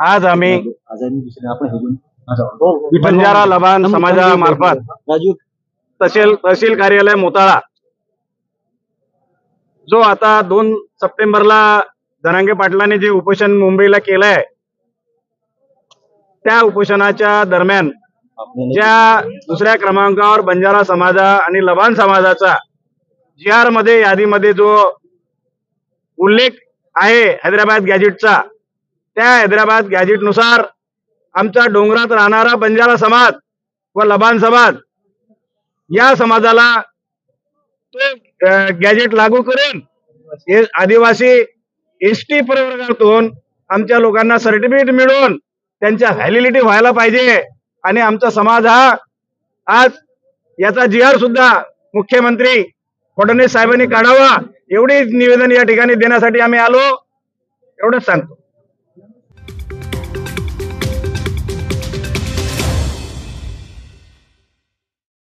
आज आम्ही बंजारा लबान समाजामार्फत तहसील कार्यालय मोताळा जो आता 2 सप्टेंबरला धनांगे पाटलांनी जे उपोषण मुंबईला केलंय त्या उपोषणाच्या दरम्यान ज्या दुसऱ्या क्रमांकावर बंजारा समाज आणि लबान समाजाचा GR मध्ये यादीमध्ये जो उल्लेख आहे हैदराबाद गॅजेटचा, त्या हैदराबाद गॅजेटनुसार आमच्या डोंगरात राहणारा बंजारा समाज व लबान समाज या समाजाला तो गॅजेट लागू करून आदिवासी ST प्रवर्गातून आमच्या लोकांना सर्टिफिकेट मिळवून त्यांच्या व्हॅलिडिटी व्हायला पाहिजे आणि आमचा समाज हा आज याचा GR सुद्धा मुख्यमंत्री फडणवीस साहेबांनी काढावा एवढी निवेदन या ठिकाणी देण्यासाठी आम्ही आलो, एवढंच सांगतो।